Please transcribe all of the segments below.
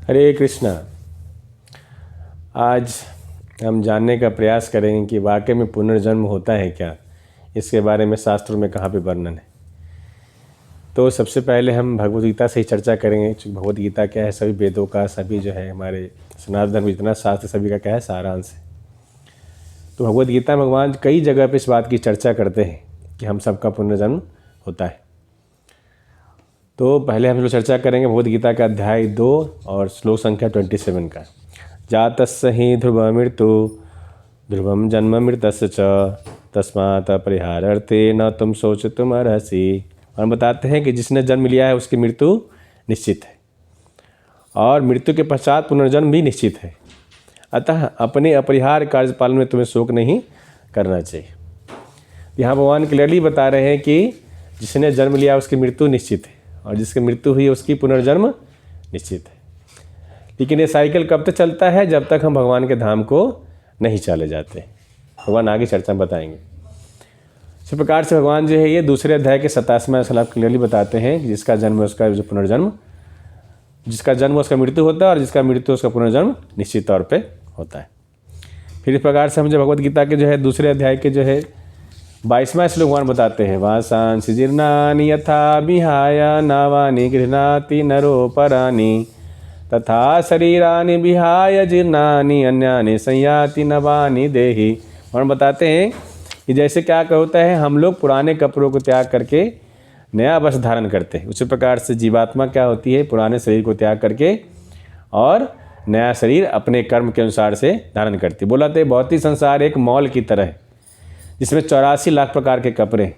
हरे कृष्णा। आज हम जानने का प्रयास करेंगे कि वाकई में पुनर्जन्म होता है क्या, इसके बारे में शास्त्रों में कहाँ पे वर्णन है। तो सबसे पहले हम भगवद गीता से ही चर्चा करेंगे। भगवद गीता क्या है, सभी वेदों का, सभी जो है हमारे सनातन धर्म जितना शास्त्र सभी का क्या है, सारांश है। तो भगवद गीता में भगवान कई जगह पे इस बात की चर्चा करते हैं कि हम सबका पुनर्जन्म होता है। तो पहले हम लोग चर्चा करेंगे भगवद गीता का अध्याय 2 और श्लोक संख्या 27 का। जातस्य हि ध्रुव मृत्यु ध्रुवम जन्म मृतस्य च तस्मात् अपरिहार्थे न तुम शोचितुम अर्हसि। और बताते हैं कि जिसने जन्म लिया है उसकी मृत्यु निश्चित है और मृत्यु के पश्चात पुनर्जन्म भी निश्चित है। अतः अपने अपरिहार्य कार्य पालन में तुम्हें शोक नहीं करना चाहिए। यहाँ भगवान क्लियरली बता रहे हैं कि जिसने जन्म लिया उसकी मृत्यु निश्चित है और जिसकी मृत्यु हुई उसकी पुनर्जन्म निश्चित है। लेकिन ये साइकिल कब तक चलता है, जब तक हम भगवान के धाम को नहीं चले जाते। भगवान आगे चर्चा में बताएंगे। इस प्रकार से भगवान जो है ये दूसरे अध्याय के 27वें श्लोक क्लियरली बताते हैं कि जिसका जन्म है उसका जो पुनर्जन्म, जिसका जन्म उसका मृत्यु होता है और जिसका मृत्यु उसका पुनर्जन्म निश्चित तौर पे होता है। फिर इस प्रकार से हम जो भगवद गीता के जो है दूसरे अध्याय के जो है 22वां श्लोक भगवान बताते हैं, वासांसि जीर्णानि यथा विहाय नावानि गृह्णाति नरो परानि तथा शरीरानि विहाय जीर्णानि अन्यानि संयाति नवानि देहि। भगवान बताते हैं कि जैसे क्या होता है, हम लोग पुराने कपड़ों को त्याग करके नया वस्त्र धारण करते हैं, उसी प्रकार से जीवात्मा क्या होती है, पुराने शरीर को त्याग करके और नया शरीर अपने कर्म के अनुसार से धारण करती है। बोला तो भौतिक संसार एक मॉल की तरह है जिसमें 84 लाख प्रकार के कपड़े हैं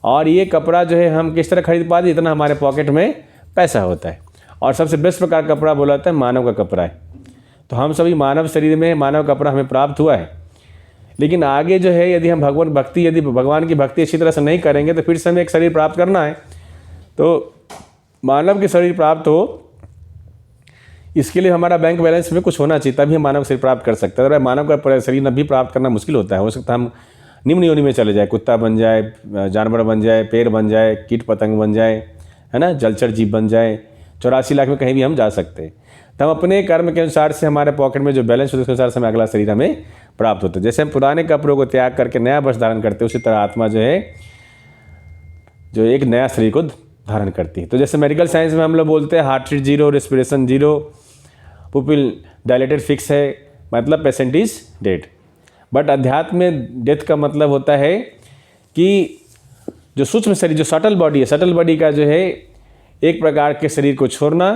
और ये कपड़ा जो है हम किस तरह खरीद पाते, इतना हमारे पॉकेट में पैसा होता है। और सबसे बेस्ट प्रकार का कपड़ा बोला जाता है मानव का कपड़ा है। तो हम सभी मानव शरीर में मानव कपड़ा हमें प्राप्त हुआ है। लेकिन आगे जो है यदि हम यदि भगवान की भक्ति अच्छी तरह से नहीं करेंगे तो फिर से हमें एक शरीर प्राप्त करना है। तो मानव के शरीर प्राप्त हो इसके लिए हमारा बैंक बैलेंस में कुछ होना चाहिए, तभी हम मानव शरीर प्राप्त कर सकते हैं। अगर मानव का शरीर भी प्राप्त करना मुश्किल होता है, हो सकता है हम निम्न योनि में चले जाए, कुत्ता बन जाए, जानवर बन जाए, पेड़ बन जाए, कीट पतंग बन जाए, है ना, जलचर जीव बन जाए। 84 लाख में कहीं भी हम जा सकते हैं। तो हम अपने कर्म के अनुसार से हमारे पॉकेट में जो बैलेंस होता है उसके अनुसार से हमें अगला शरीर हमें प्राप्त होता है। जैसे हम पुराने कपड़ों को त्याग करके नया वस्त्र धारण करते हैं, उसी तरह आत्मा जो है जो एक नया शरीर को धारण करती है। तो जैसे मेडिकल साइंस में हम लोग बोलते हैं heart rate 0, respiration 0, pupil dilated fix है, मतलब पेशेंट इज डेड। बट अध्यात्म में डेथ का मतलब होता है कि जो सूक्ष्म शरीर, जो सटल बॉडी है, सटल बॉडी का जो है एक प्रकार के शरीर को छोड़ना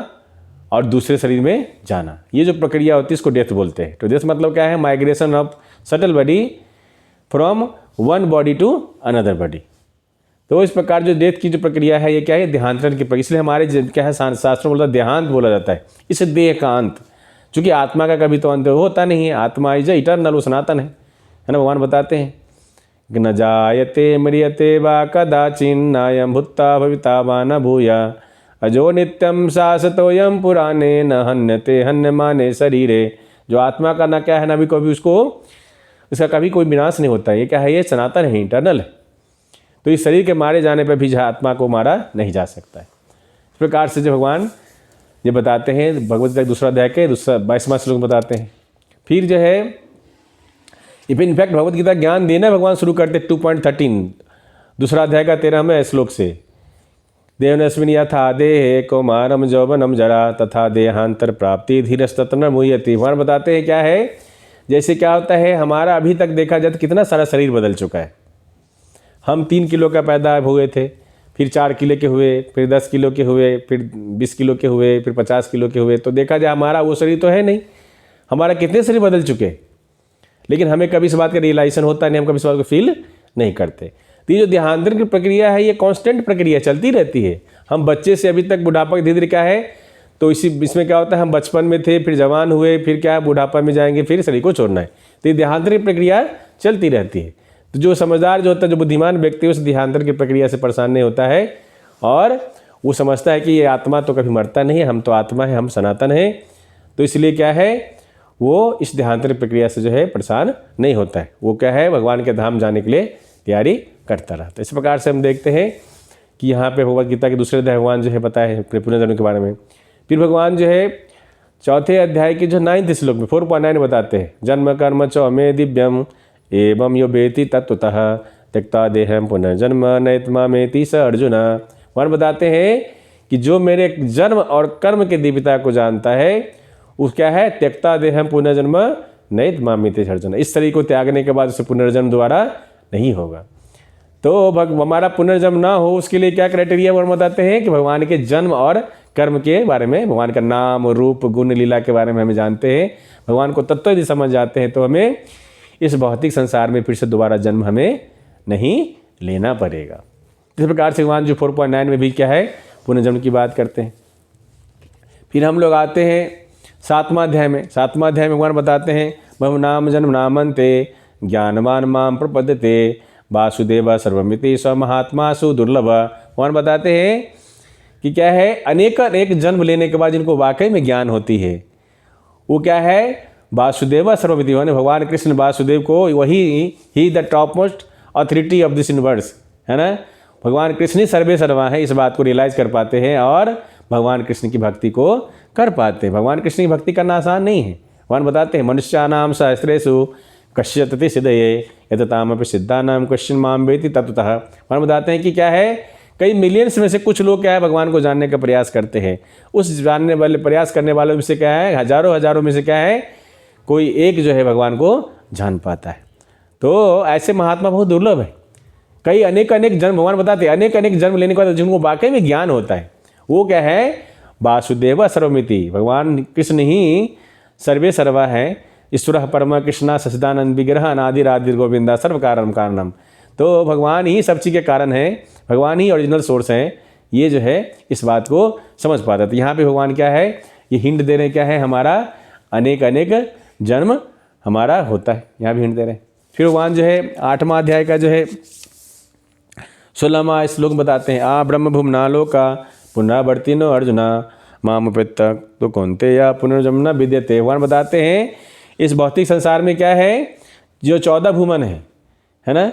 और दूसरे शरीर में जाना, ये जो प्रक्रिया होती है इसको डेथ बोलते हैं। तो डेथ मतलब क्या है, migration of subtle body from one body to another body. तो इस प्रकार जो डेथ की जो प्रक्रिया है ये क्या है, देहांतरण की प्रक्रिया। इसलिए हमारे क्या है शास्त्रों में बोलता है देहांत बोला जाता है, इस देह का अंत। चूँकि आत्मा का कभी तो अंत होता नहीं है, आत्मा इज इटर्नल, वो सनातन है ना। भगवान बताते हैं न जायते म्रियते वा कदाचिन्नायं भूत्वा भविता वा न भूया अजो नित्यम शाश्वतोऽयं पुराणे न हन्यते हन्यमाने शरीरे। जो आत्मा का ना क्या है ना, भी कभी उसका कभी कोई विनाश नहीं होता है। ये क्या है, ये सनातन है, इंटरनल है। तो इस शरीर के मारे जाने पर भी आत्मा को मारा नहीं जा सकता है। इस प्रकार से जो भगवान ये बताते हैं भगवद गीता दूसरा अध्याय के 22वां श्लोक बताते हैं। फिर जो है इनफैक्ट भगवद गीता ज्ञान देना भगवान शुरू करते 2.13 दूसरा अध्याय का 13वें श्लोक से। देवनस्मिन् यथा देहे कौमारम यौवनम जरा तथा देहांतर प्राप्ति धीरस्तत्र मुह्यति। भगवान बताते हैं क्या है, जैसे क्या होता है हमारा अभी तक देखा जाए तो कितना सारा शरीर बदल चुका है। हम 3 किलो का पैदा हुए थे, फिर 4 किलो के हुए, फिर 10 किलो के हुए, फिर 20 किलो के हुए, फिर 50 किलो के हुए। तो देखा जाए हमारा वो शरीर तो है नहीं, हमारा कितने शरीर बदल चुके। लेकिन हमें कभी इस बात का रियलाइजेशन होता नहीं, हम कभी इस बात को फील नहीं करते। तो ये जो देहांतरण की प्रक्रिया है ये कांस्टेंट प्रक्रिया चलती रहती है। हम बच्चे से अभी तक बुढ़ापा धीरे धीरे क्या है, तो इसमें क्या होता है, हम बचपन में थे, फिर जवान हुए, फिर क्या है बुढ़ापा में जाएंगे, फिर शरीर को छोड़ना है। तो ये देहांतरण की प्रक्रिया चलती रहती है। तो जो समझदार जो होता है, जो बुद्धिमान व्यक्ति उस देहांतरण की प्रक्रिया से परेशान नहीं होता है और वो समझता है कि ये आत्मा तो कभी मरता नहीं है, हम तो आत्मा है, हम सनातन हैं। तो इसलिए क्या है, वो इस देहांतरण प्रक्रिया से जो है परेशान नहीं होता है। वो क्या है, भगवान के धाम जाने के लिए तैयारी करता रहता है। इस प्रकार से हम देखते हैं कि यहाँ पे भगवद गीता के दूसरे अध्याय भगवान जो है बताए हैं अपने पुनर्जन्म के बारे में। फिर भगवान जो है चौथे अध्याय की जो 9th श्लोक में 4.9 बताते हैं, जन्म कर्म च मे दिव्यम एवं यो बेति तत्वतः त्यक्ता देहम पुनर्जन्म नैतमामेति स अर्जुन। वहाँ बताते हैं कि जो मेरे जन्म और कर्म के दिव्यता को जानता है, उस क्या है, त्यक्ता देहम पुनर्जन्म नैतमामेति अर्जुन। इस शरीर को त्यागने के बाद उसे पुनर्जन्म दोबारा नहीं होगा। तो हमारा पुनर्जन्म ना हो उसके लिए क्या क्राइटेरिया वो बताते हैं कि भगवान के जन्म और कर्म के बारे में, भगवान का नाम रूप गुण लीला के बारे में हमें जानते हैं, भगवान को तत्व यदि समझ जाते हैं तो हमें इस भौतिक संसार में फिर से दोबारा जन्म हमें नहीं लेना पड़ेगा। इस प्रकार से भगवान जो 4.9 में भी क्या है, पुनर्जन्म की बात करते हैं। फिर हम लोग आते हैं 7वां अध्याय में। 7वां अध्याय में भगवान बताते हैं, बहु नाम जन्म नामन्ते ज्ञानवान माम प्रपद्यते वासुदेव सर्वमिति स महात्मासु दुर्लभ। भगवान बताते हैं कि क्या है, अनेक जन्म लेने के बाद जिनको वाकई में ज्ञान होती है वो क्या है, वासुदेव सर्वमिति, भगवान कृष्ण वासुदेव को वही ही the top most authority of this universe है ना। भगवान कृष्ण ही सर्वे सर्वा है, इस बात को रियलाइज कर पाते हैं और भगवान कृष्ण की भक्ति को कर पाते हैं। भगवान कृष्ण की भक्ति करना आसान नहीं है। भगवान बताते हैं, मनुष्यानाम सहस्रेषु कश्य तति सिद्धये यततामपि सिद्धानाम कश्चिन माम वेति तत्वतः। भगवान बताते हैं कि क्या है, कई मिलियंस में से कुछ लोग क्या है भगवान को जानने का प्रयास करते हैं। उस जानने वाले प्रयास करने वालों में से क्या है, हजारों में से क्या है, कोई एक जो है भगवान को जान पाता है। तो ऐसे महात्मा बहुत दुर्लभ है। कई अनेक जन्म, भगवान बताते हैं अनेक जन्म लेने के बाद जिनको वाकई में ज्ञान होता है वो क्या है, वासुदेव सर्वमिति, भगवान कृष्ण ही सर्वे सर्वा है। ईश्वर परम कृष्णा सचिदानंद विग्रह अनादिरादि गोविंदा सर्व कारण कारणम। तो भगवान ही सब चीज़ के कारण है, भगवान ही ओरिजिनल सोर्स हैं। ये जो है इस बात को समझ पाता। तो यहाँ पे भगवान क्या है, ये हिंट दे रहे हैं क्या है, हमारा अनेक जन्म हमारा होता है, यहाँ भी हिंट दे रहे हैं। फिर भगवान जो है 8वां अध्याय का जो है 16वां श्लोक बताते हैं, आ ब्रह्म भूमना लोका पुनरावर्ती नो अर्जुना माम उपेत्तक तो कौनते या पुनर्जन्म न विद्यते। भगवान बताते हैं इस भौतिक संसार में क्या है, जो 14 भूमन है ना,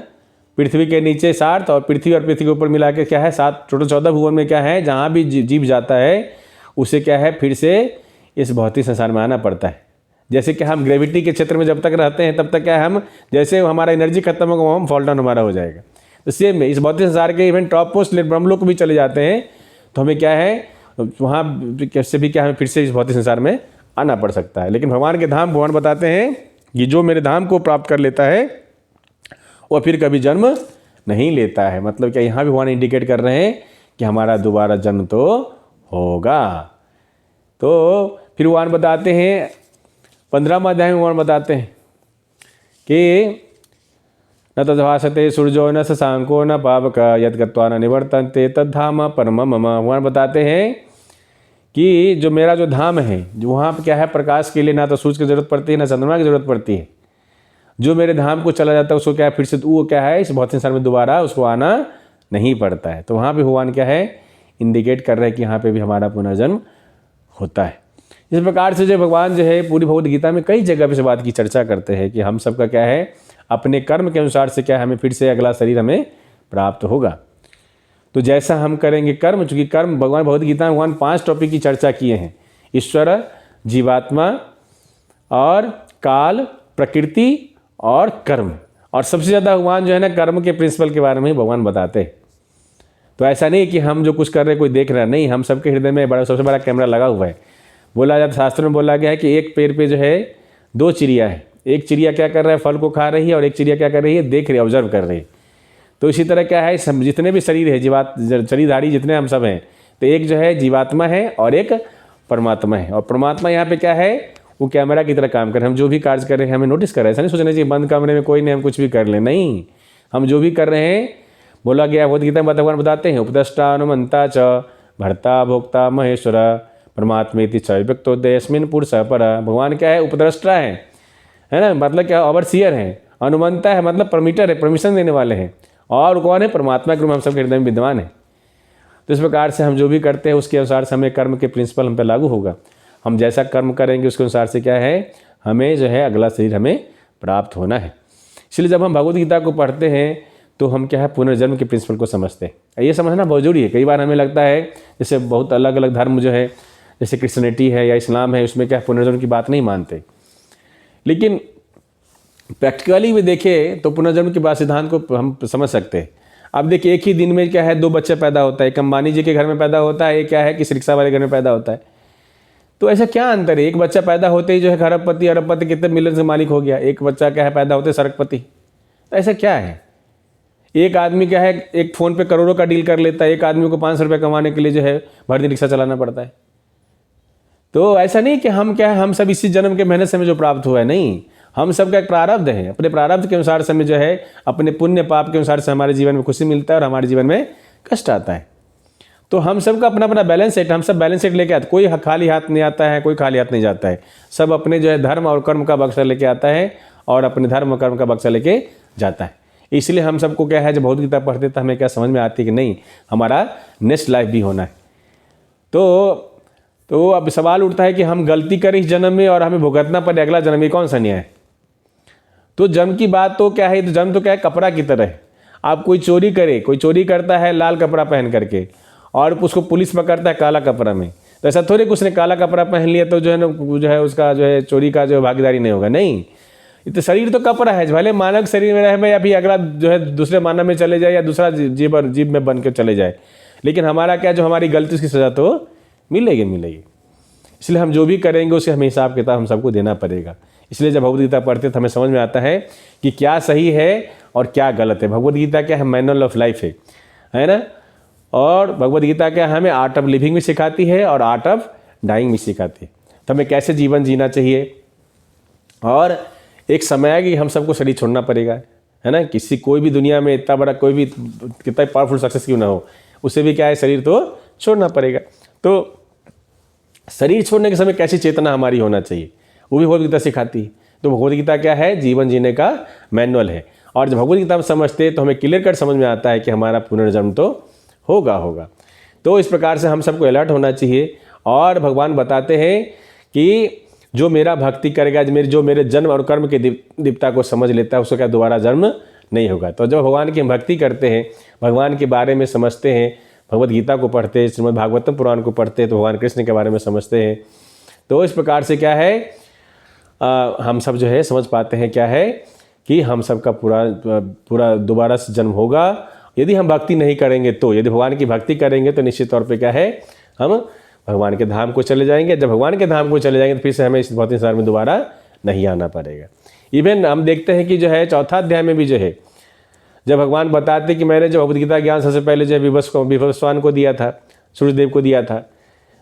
पृथ्वी के नीचे 7 और पृथ्वी के ऊपर मिला के क्या है 7, टोटल 14 भुवन में क्या है, जहाँ भी जीव जाता है उसे क्या है फिर से इस भौतिक संसार में आना पड़ता है। जैसे कि हम ग्रेविटी के क्षेत्र में जब तक रहते हैं तब तक क्या है, हम जैसे हमारा एनर्जी खत्म होगा हम फॉल डाउन हमारा हो जाएगा। तो सेम में इस भौतिक संसार के इवन टॉप मोस्ट ब्रह्मलोक भी चले जाते हैं तो हमें क्या है, वहाँ कैसे भी क्या हमें फिर से इस भौतिक संसार में आना पड़ सकता है। लेकिन भगवान के धाम, भगवान बताते हैं कि जो मेरे धाम को प्राप्त कर लेता है वो फिर कभी जन्म नहीं लेता है। मतलब क्या यहाँ भी भगवान इंडिकेट कर रहे हैं कि हमारा दोबारा जन्म तो होगा। तो फिर भगवान बताते हैं 15वां अध्याय में भगवान बताते हैं कि न तद्भासते सूर्यो न शशांको न पावक यद गत्वा न निवर्तन्ते तद्धाम परम मम। भगवान बताते हैं कि जो मेरा जो धाम है, जो वहाँ पर क्या है, प्रकाश के लिए ना तो सूर्य की जरूरत पड़ती है ना चंद्रमा की जरूरत पड़ती है। जो मेरे धाम को चला जाता है उसको क्या है फिर से वो क्या है इस भौतिक संसार में दोबारा उसको आना नहीं पड़ता है। तो वहाँ पे भगवान क्या है इंडिकेट कर रहे हैं कि यहाँ पे भी हमारा पुनर्जन्म होता है। इस प्रकार से जो भगवान जो है पूरी भगवद गीता में कई जगह पे इस बात की चर्चा करते हैं कि हम सबका क्या है अपने कर्म के अनुसार से क्या है हमें फिर से अगला शरीर हमें प्राप्त होगा। तो जैसा हम करेंगे कर्म, चूँकि कर्म भगवान भगवद गीता में भगवान 5 टॉपिक की चर्चा किए हैं, ईश्वर, जीवात्मा और काल, प्रकृति और कर्म। और सबसे ज़्यादा भगवान जो है ना कर्म के प्रिंसिपल के बारे में ही भगवान बताते हैं। तो ऐसा नहीं कि हम जो कुछ कर रहे हैं कोई देख रहा नहीं, हम सबके हृदय में बड़ा सबसे बड़ा कैमरा लगा हुआ है। बोला जाता शास्त्र में बोला गया है कि एक पेड़ पे जो है 2 चिड़िया है, एक चिड़िया क्या कर रहा है फल को खा रही है और एक चिड़िया क्या कर रही है देख रही है, ऑब्जर्व कर रही है। तो इसी तरह क्या है जितने भी शरीर है शरीरधारी जितने हम सब हैं, तो एक जो है जीवात्मा है और एक परमात्मा है। और परमात्मा यहाँ पे क्या है वो कैमरा की तरह काम कर रहे हैं। हम जो भी कार्य कर रहे हैं हमें नोटिस कर रहे हैं। ऐसा नहीं सोचना चाहिए बंद कमरे में कोई नहीं हम कुछ भी कर लें, नहीं, हम जो भी कर रहे हैं बोला गया भगवद गीता में भगवान बताते हैं उपदष्टा अनुमंता च भर्ता भोक्ता महेश्वर परमात्मेति च विभक्तोदयस्मिन् पुरुष पर। भगवान क्या है उपद्रष्टा है ना, मतलब क्या ओवरसीयर है, अनुमंता है मतलब परमिटर है, परमिशन देने वाले हैं, और कौन है परमात्मा के रूप में हम सबके हृदय में विद्यमान है। तो इस प्रकार से हम जो भी करते हैं उसके अनुसार से हमें कर्म के प्रिंसिपल हम पे लागू होगा। हम जैसा कर्म करेंगे उसके अनुसार से क्या है हमें जो है अगला शरीर हमें प्राप्त होना है। इसलिए जब हम भगवद गीता को पढ़ते हैं तो हम क्या है पुनर्जन्म के प्रिंसिपल को समझते हैं। ये समझना बहुत जरूरी है। कई बार हमें लगता है जैसे बहुत अलग अलग धर्म जो है, जैसे क्रिश्चियनिटी है या इस्लाम है, उसमें क्या पुनर्जन्म की बात नहीं मानते। लेकिन प्रैक्टिकली भी देखें तो पुनर्जन्म के बाद सिद्धांत को हम समझ सकते हैं। अब देखिए, एक ही दिन में क्या है 2 बच्चे पैदा होता है, एक अंबानी जी के घर में पैदा होता है, एक क्या है किसी रिक्शा वाले घर में पैदा होता है। तो ऐसा क्या अंतर है? एक बच्चा पैदा होते ही जो है खरबपति अरबपति कितने मिलियन से मालिक हो गया, एक बच्चा क्या है पैदा होते सरकपति। तो ऐसा क्या है? एक आदमी क्या है एक फ़ोन पे करोड़ों का डील कर लेता है, एक आदमी को 500 रुपये कमाने के लिए जो है भर दिन रिक्शा चलाना पड़ता है। तो ऐसा नहीं कि हम क्या है हम सब इसी जन्म के मेहनत से हमें जो प्राप्त हुआ है, नहीं, हम सब का एक प्रारब्ध है। अपने प्रारब्ध के अनुसार से हमें जो है अपने पुण्य पाप के अनुसार से हमारे जीवन में खुशी मिलता है और हमारे जीवन में कष्ट आता है। तो हम सब का अपना अपना बैलेंस सेट, हम सब बैलेंस सेट लेके आते, कोई खाली हाथ नहीं आता है, कोई खाली हाथ नहीं जाता है। सब अपने जो है धर्म और कर्म का बक्सा लेके आता है और अपने धर्म और कर्म का बक्सा लेके जाता है। इसलिए हम सबको क्या है जब भगवद गीता पढ़ते तो हमें क्या समझ में आती है कि नहीं, हमारा नेक्स्ट लाइफ भी होना है। तो अब सवाल उठता है कि हम गलती करें इस जन्म में और हमें भुगतना पड़े अगला जन्म में, कौन सा न्याय है? तो जन्म की बात तो क्या है, तो जन्म तो क्या है कपड़ा की तरह है। आप कोई चोरी करे, कोई चोरी करता है लाल कपड़ा पहन करके और उसको पुलिस पकड़ता है काला कपड़ा में, तो ऐसा थोड़ी कि उसने काला कपड़ा पहन लिया तो जो है ना जो है उसका जो है चोरी का जो है भागीदारी नहीं होगा। नहीं, तो शरीर तो कपड़ा है, भले मानव शरीर में रहे या फिर अगला जो है दूसरे मानव में चले जाए या दूसरा जीव में बन के चले जाए, लेकिन हमारा क्या जो हमारी गलती उसकी सजा तो मिलेगी। इसलिए हम जो भी करेंगे उससे हमें हिसाब किताब हम सबको देना पड़ेगा। इसलिए जब भगवद गीता पढ़ते तो हमें समझ में आता है कि क्या सही है और क्या गलत है। भगवद गीता क्या है, मैनुअल ऑफ लाइफ है ना। और भगवद गीता क्या हमें आर्ट ऑफ लिविंग भी सिखाती है और आर्ट ऑफ डाइंग भी सिखाती है। तो हमें कैसे जीवन जीना चाहिए, और एक समय है कि हम सबको शरीर छोड़ना पड़ेगा, है ना। किसी कोई भी दुनिया में इतना बड़ा कोई भी कितना पावरफुल सक्सेस क्यों ना हो, उसे भी क्या है शरीर तो छोड़ना पड़ेगा। तो शरीर छोड़ने के समय कैसी चेतना हमारी होना चाहिए वो भी भगवद गीता सिखाती है। तो भगवद गीता क्या है, जीवन जीने का मैनुअल है। और जब भगवद गीता हम समझते हैं तो हमें क्लियर कट समझ में आता है कि हमारा पुनर्जन्म तो होगा। तो इस प्रकार से हम सबको अलर्ट होना चाहिए। और भगवान बताते हैं कि जो मेरा भक्ति करेगा, जो मेरे जन्म और कर्म के दीप्ता को समझ लेता है उसको क्या दोबारा जन्म नहीं होगा। तो जब भगवान की हम भक्ति करते हैं, भगवान के बारे में समझते हैं, भगवद गीता को पढ़ते हैं, श्रीमद् भागवतम पुराण को पढ़ते हैं, तो भगवान कृष्ण के बारे में समझते हैं। तो इस प्रकार से क्या है हम सब जो है समझ पाते हैं क्या है कि हम सब का पूरा दोबारा से जन्म होगा यदि हम भक्ति नहीं करेंगे। तो यदि भगवान की भक्ति करेंगे तो निश्चित तौर पे क्या है हम भगवान के धाम को चले जाएंगे। जब भगवान के धाम को चले जाएंगे तो फिर से हमें इस भौतिक संसार में दोबारा नहीं आना पड़ेगा। इवन हम देखते हैं कि जो है 4था अध्याय में भी जो है जब भगवान बताते कि मैंने जो भगवद गीता ज्ञान सबसे पहले जो विवस्वान को दिया था, सूर्यदेव को दिया था,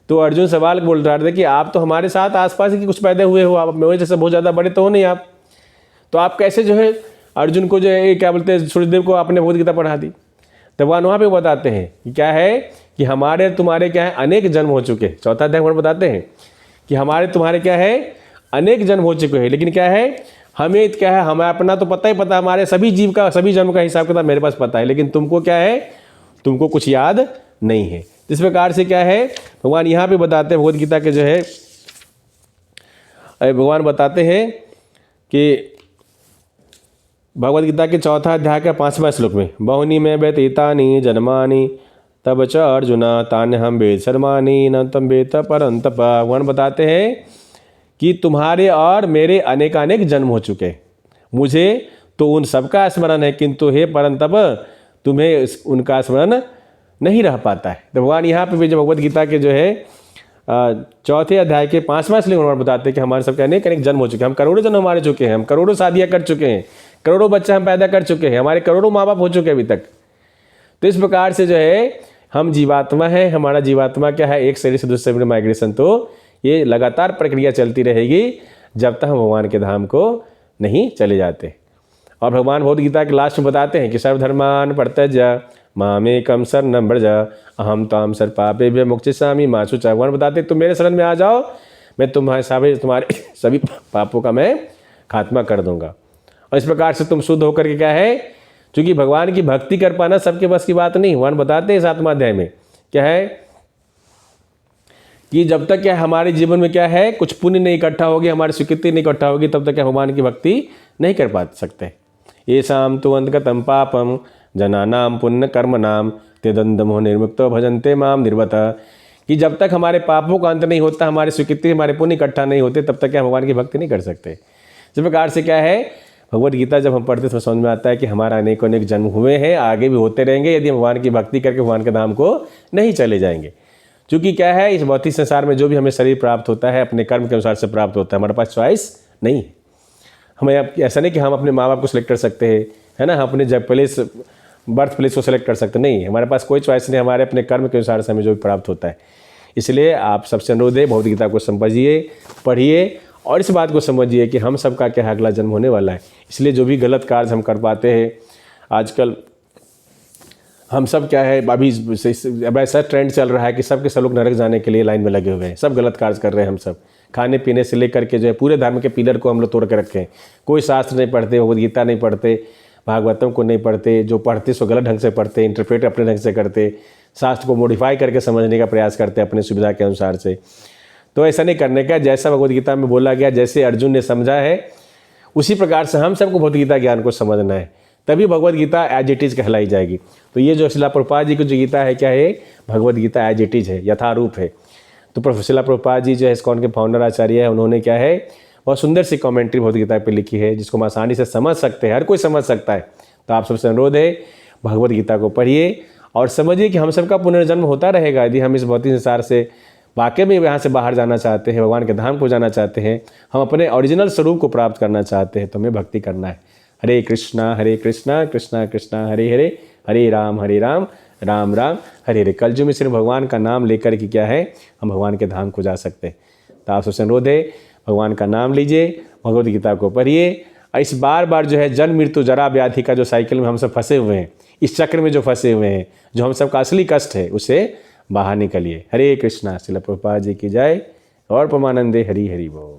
तो अर्जुन सवाल बोल रहा था कि आप तो हमारे साथ आसपास ही कुछ पैदा हुए हो, आप मेरे जैसे बहुत ज़्यादा बड़े तो हो नहीं आप, तो आप कैसे जो है अर्जुन को जो है क्या बोलते हैं सूर्यदेव को आपने भगवद गीता पढ़ा दी। तो भगवान वहाँ पे बताते हैं कि क्या है कि हमारे तुम्हारे क्या है अनेक जन्म हो चुके। 4था अध्याय में बताते हैं कि हमारे तुम्हारे क्या है अनेक जन्म हो चुके हैं, लेकिन क्या है हमें क्या है हमें अपना तो पता ही पता, हमारे सभी जीव का सभी जन्म का हिसाब किताब मेरे पास पता है, लेकिन तुमको क्या है तुमको कुछ याद नहीं है। इस प्रकार से क्या है भगवान यहाँ पे बताते हैं भगवद गीता के जो है भगवान बताते हैं कि भगवद गीता के 4था अध्याय का 5वां श्लोक में बहुनी में व्यतीतानि जन्मानि तब च अर्जुना तान्य हम वेद शर्मानि न तम वेद परंतप। भगवान बताते हैं कि तुम्हारे और मेरे अनेकानेक जन्म हो चुके, मुझे तो उन सबका स्मरण है, किंतु हे परंतप तुम्हें उनका स्मरण नहीं रह पाता है। तो भगवान यहाँ पे भी जो भगवद गीता के जो है 4थे अध्याय के 5वां श्लोक में बताते हैं कि हमारे सबके अनेक अनेक जन्म हो चुके हैं, हम करोड़ों जन्म हमारे चुके हैं, हम करोड़ों शादियाँ कर चुके हैं, करोड़ों बच्चे हम पैदा कर चुके हैं, हमारे करोड़ों माँ बाप हो चुके हैं अभी तक। तो इस प्रकार से जो है हम जीवात्मा है, हमारा जीवात्मा क्या है एक शरीर से दूसरे शरीर में माइग्रेशन, तो ये लगातार प्रक्रिया चलती रहेगी जब तक हम भगवान के धाम को नहीं चले जाते। और भगवान भगवद गीता के लास्ट में बताते हैं कि सर्वधर्मान परित्यज्य मामेकं शरणं व्रज अहम त्वां सर्वपापेभ्यो मोक्षयिष्यामि मा शुचः। भगवान बताते तुम मेरे शरण में आ जाओ, मैं तुम्हारे सभी पापों का मैं खात्मा कर दूंगा। और इस प्रकार से तुम शुद्ध होकर के क्या है, क्योंकि भगवान की भक्ति कर पाना सबके बस की बात नहीं। भगवान बताते हैं 7वां अध्याय में क्या है कि जब तक क्या हमारे जीवन में क्या है कुछ पुण्य नहीं इकट्ठा होगी, हमारी स्वीकृति नहीं इकट्ठा होगी, तब तक क्या भगवान की भक्ति नहीं कर पा सकते। ये शाम तो अंतगतम पापम जनानाम पुण्य कर्म नाम तेदंदमो निर्मुक्तो भजन्ते माम निर्वत। कि जब तक हमारे पापों का अंत नहीं होता, हमारी स्वीकृति, हमारे पुण्य इकट्ठा नहीं होते, तब तक क्या भगवान की भक्ति नहीं कर सकते। इस प्रकार से क्या है, भगवद गीता जब हम पढ़ते तो समझ में आता है कि हमारा अनेकों अनेक जन्म हुए हैं, आगे भी होते रहेंगे, यदि हम भगवान की भक्ति करके भगवान के धाम को नहीं चले जाएंगे। क्योंकि क्या है, इस भौतिक संसार में जो भी हमें शरीर प्राप्त होता है अपने कर्म के अनुसार से प्राप्त होता है, हमारे पास चॉइस नहीं है। हमें ऐसा नहीं कि हम अपने माँ बाप को सिलेक्ट कर सकते हैं, है ना, हम अपने जब प्लेस बर्थ प्लेस को सिलेक्ट कर सकते नहीं, हमारे पास कोई चॉइस नहीं, हमारे अपने कर्म के अनुसार से हमें जो भी प्राप्त होता है। इसलिए आप सबसे अनुरोध है, भगवद गीता को समझिए, पढ़िए और इस बात को समझिए कि हम सबका क्या अगला जन्म होने वाला है। इसलिए जो भी गलत कार्य हम कर पाते हैं आजकल, हम सब क्या है, अभी अब ऐसा ट्रेंड चल रहा है कि सब के सब लोग नरक जाने के लिए लाइन में लगे हुए हैं, सब गलत कार्य कर रहे हैं। हम सब खाने पीने से लेकर के जो है पूरे धर्म के पिलर को हम लोग तोड़ के रखे हैं। कोई शास्त्र नहीं पढ़ते, भगवद गीता नहीं पढ़ते, भागवतम को नहीं पढ़ते, जो पढ़ते सो गलत ढंग से पढ़ते, इंटरप्रेट अपने ढंग से करते, शास्त्र को मॉडिफाई करके समझने का प्रयास करते अपनी सुविधा के अनुसार से। तो ऐसा नहीं करने का, जैसा भगवद गीता में बोला गया, जैसे अर्जुन ने समझा है उसी प्रकार से हम सबको भगवद गीता ज्ञान को समझना है, तभी Bhagavad Gita as it is कहलाई जाएगी। तो ये जो शिला प्रभुपाद जी की जो गीता है क्या है, Bhagavad Gita as it is है, यथारूप है। तो शिला प्रभुपाद जी जो है इस्कॉन के फाउंडर आचार्य है, उन्होंने क्या है बहुत सुंदर सी कमेंट्री भगवद गीता पे लिखी है, जिसको हम आसानी से समझ सकते हैं, हर कोई समझ सकता है। तो आप सबसे अनुरोध है, भगवद गीता को पढ़िए और समझिए कि हम सबका पुनर्जन्म होता रहेगा। यदि हम इस भौतिक संसार से वाकई में यहाँ से बाहर जाना चाहते हैं, भगवान के धाम को जाना चाहते हैं, हम अपने ओरिजिनल स्वरूप को प्राप्त करना चाहते हैं, तो हमें भक्ति करना है। हरे कृष्णा कृष्णा कृष्णा हरे हरे, हरे राम राम राम हरे हरे। कलयुग में सिर्फ भगवान का नाम लेकर के क्या है, हम भगवान के धाम को जा सकते हैं। तो आप सबसे अनुरोध है, भगवान का नाम लीजिए, भगवद गीता को पढ़िए और इस बार जो है जन्म मृत्यु जरा व्याधि का जो साइकिल में हम सब फंसे हुए हैं, इस चक्र में जो फंसे हुए हैं, जो हम सबका असली कष्ट है, उसे बाहर निकलिए। हरे कृष्णा। शिला प्रभुपाद जी की जय और परमानंदे हरि हरि बोल।